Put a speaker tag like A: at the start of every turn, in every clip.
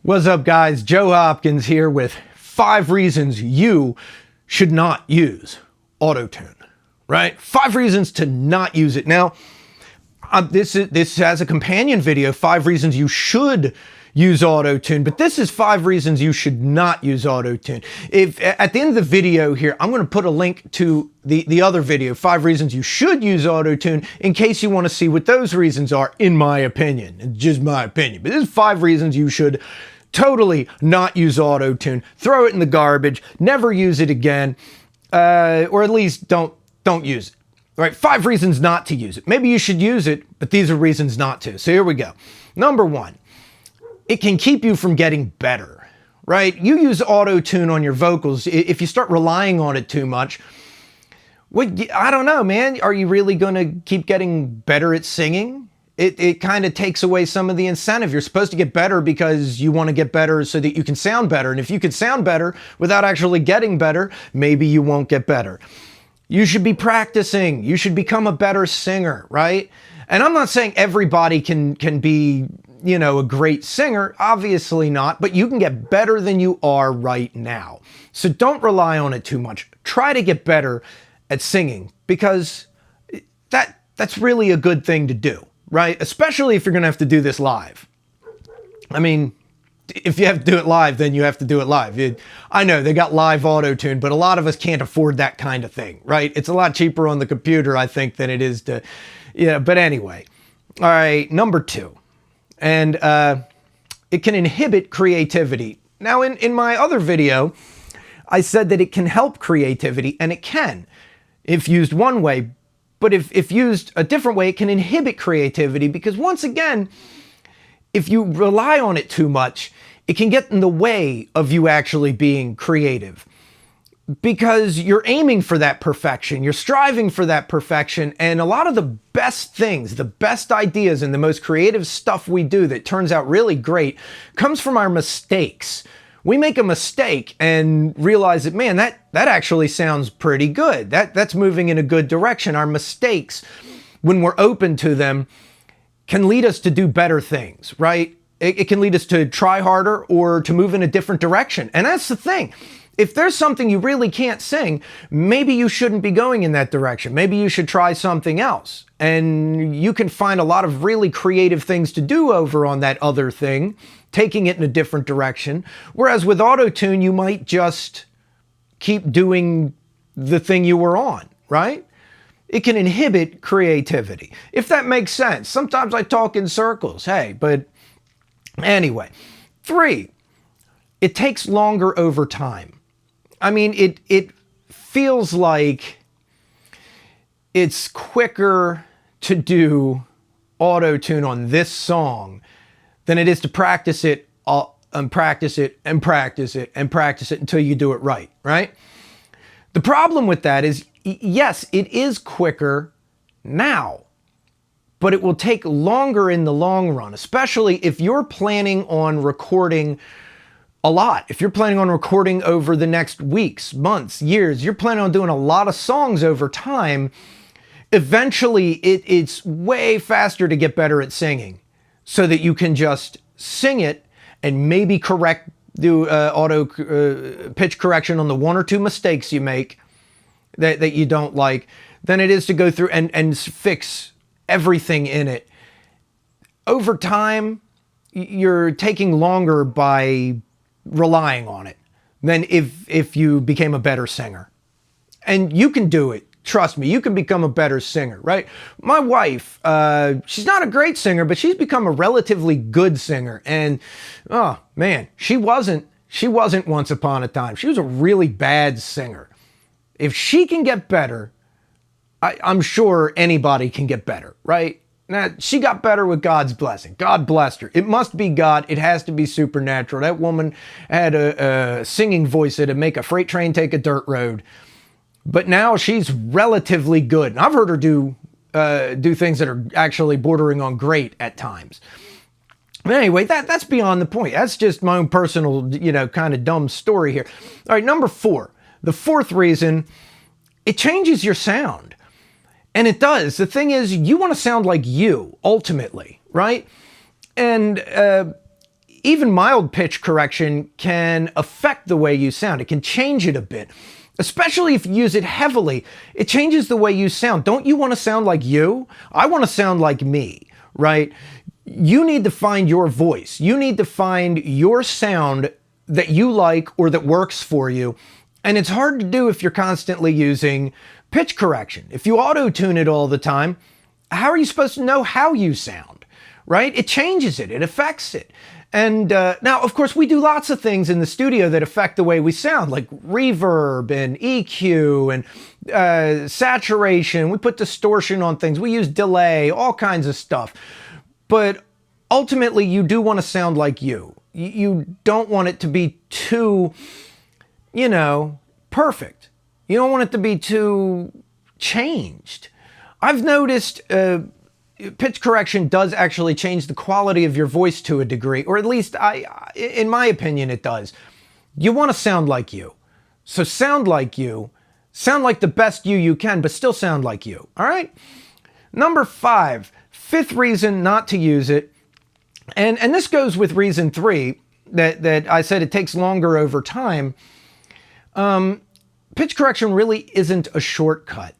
A: What's up, guys? Joe Hopkins here with 5 reasons you should not use AutoTune, right? 5 reasons to not use it. Now, this has a companion video, 5 reasons you should use AutoTune, but this is 5 reasons you should not use AutoTune. If at the end of the video here, I'm going to put a link to the other video, 5 reasons you should use AutoTune, in case you want to see what those reasons are, in my opinion. It's just my opinion. But this is 5 reasons you should totally not use AutoTune. Throw it in the garbage. Never use it again. Or at least don't use it. All right, 5 reasons not to use it. Maybe you should use it, but these are reasons not to. So here we go. Number 1, it can keep you from getting better, right? You use AutoTune on your vocals. If you start relying on it too much, I don't know, man. Are you really going to keep getting better at singing? It kind of takes away some of the incentive. You're supposed to get better because you want to get better so that you can sound better. And if you could sound better without actually getting better, maybe you won't get better. You should be practicing. You should become a better singer, right? And I'm not saying everybody can be, you know, a great singer. Obviously not, but you can get better than you are right now. So don't rely on it too much. Try to get better at singing, because that's really a good thing to do, right? Especially if you're going to have to do this live. I mean, if you have to do it live, then you have to do it live. I know they got live AutoTune, but a lot of us can't afford that kind of thing, right? It's a lot cheaper on the computer, I think, than it is to, yeah, but anyway. All right, number 2. And it can inhibit creativity. Now, in my other video, I said that it can help creativity, and it can, if used one way. But if used a different way, it can inhibit creativity, because once again, if you rely on it too much, it can get in the way of you actually being creative, because you're aiming for that perfection, you're striving for that perfection, and a lot of the best things, the best ideas, and the most creative stuff we do that turns out really great comes from our mistakes. We make a mistake and realize that, man, that actually sounds pretty good. That's moving in a good direction. Our mistakes, when we're open to them, can lead us to do better things, right? It can lead us to try harder or to move in a different direction. And that's the thing. If there's something you really can't sing, maybe you shouldn't be going in that direction. Maybe you should try something else. And you can find a lot of really creative things to do over on that other thing, taking it in a different direction. Whereas with AutoTune, you might just keep doing the thing you were on, right? It can inhibit creativity, if that makes sense. Sometimes I talk in circles, hey, but anyway. 3, it takes longer over time. I mean, it feels like it's quicker to do AutoTune on this song than it is to practice it and practice it and practice it and practice it until you do it right, right? The problem with that is, yes, it is quicker now, but it will take longer in the long run, especially if you're planning on recording a lot. If you're planning on recording over the next weeks, months, years, you're planning on doing a lot of songs over time, eventually it's way faster to get better at singing so that you can just sing it and maybe do pitch correction on the 1 or 2 mistakes you make that you don't like, than it is to go through and fix everything in it. Over time, you're taking longer by relying on it than if you became a better singer. And you can do it. Trust me, you can become a better singer, right? My wife, she's not a great singer, but she's become a relatively good singer. And, oh man, she wasn't once upon a time. She was a really bad singer. If she can get better, I'm sure anybody can get better, right? Now, she got better with God's blessing. God blessed her. It must be God. It has to be supernatural. That woman had a singing voice that'd make a freight train take a dirt road. But now she's relatively good. And I've heard her do things that are actually bordering on great at times. But anyway, that's beyond the point. That's just my own personal, kind of dumb story here. All right, number 4. The 4th reason, it changes your sound. And it does. The thing is, you want to sound like you, ultimately, right? And even mild pitch correction can affect the way you sound. It can change it a bit, especially if you use it heavily. It changes the way you sound. Don't you want to sound like you? I want to sound like me, right? You need to find your voice. You need to find your sound that you like or that works for you. And it's hard to do if you're constantly using pitch correction. If you auto-tune it all the time, how are you supposed to know how you sound, right? It changes it. It affects it. And now, of course, we do lots of things in the studio that affect the way we sound, like reverb and EQ and saturation. We put distortion on things. We use delay, all kinds of stuff. But ultimately, you do want to sound like you. You don't want it to be too, perfect. You don't want it to be too changed. I've noticed pitch correction does actually change the quality of your voice to a degree, or at least in my opinion, it does. You want to sound like you. So sound like you. Sound like the best you can, but still sound like you. All right? Number 5, fifth reason not to use it. And this goes with reason 3, that I said it takes longer over time. Pitch correction really isn't a shortcut,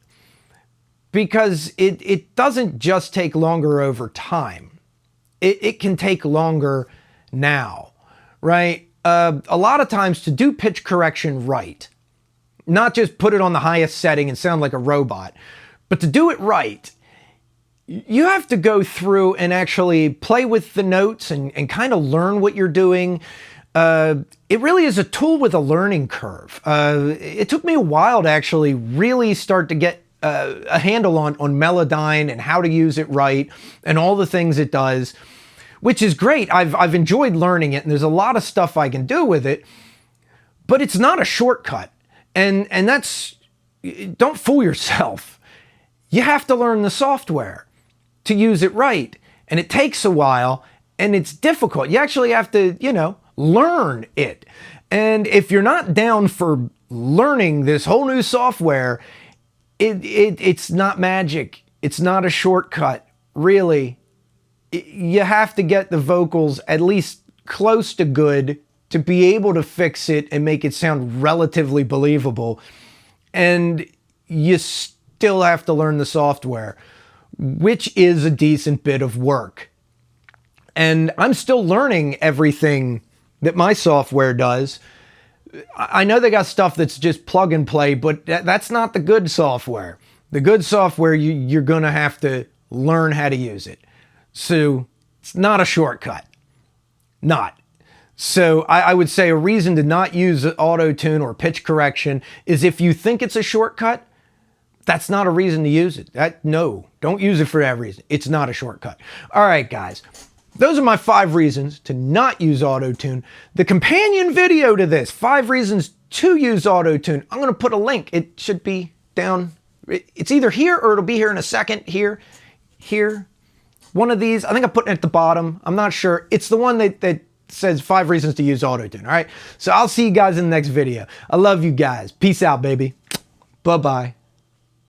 A: because it doesn't just take longer over time. It can take longer now, right? A lot of times to do pitch correction right, not just put it on the highest setting and sound like a robot, but to do it right, you have to go through and actually play with the notes and kind of learn what you're doing. It really is a tool with a learning curve. It took me a while to actually really start to get a handle on Melodyne and how to use it right and all the things it does, which is great. I've enjoyed learning it, and there's a lot of stuff I can do with it, but it's not a shortcut. And that's, don't fool yourself. You have to learn the software to use it right. And it takes a while, and it's difficult. You actually have to, learn it. And if you're not down for learning this whole new software, it's not magic. It's not a shortcut, really. You have to get the vocals at least close to good to be able to fix it and make it sound relatively believable. And you still have to learn the software, which is a decent bit of work. And I'm still learning everything that my software does. I know they got stuff that's just plug and play, but that's not the good software. The good software, you're going to have to learn how to use it. So it's not a shortcut. Not. So I would say a reason to not use AutoTune or pitch correction is if you think it's a shortcut, that's not a reason to use it. No, don't use it for that reason. It's not a shortcut. All right, guys. Those are my 5 reasons to not use AutoTune. The companion video to this, 5 reasons to use AutoTune, I'm going to put a link. It should be down. It's either here or it'll be here in a second. Here. One of these. I think I put it at the bottom. I'm not sure. It's the one that says 5 reasons to use AutoTune. All right. So I'll see you guys in the next video. I love you guys. Peace out, baby. Bye-bye.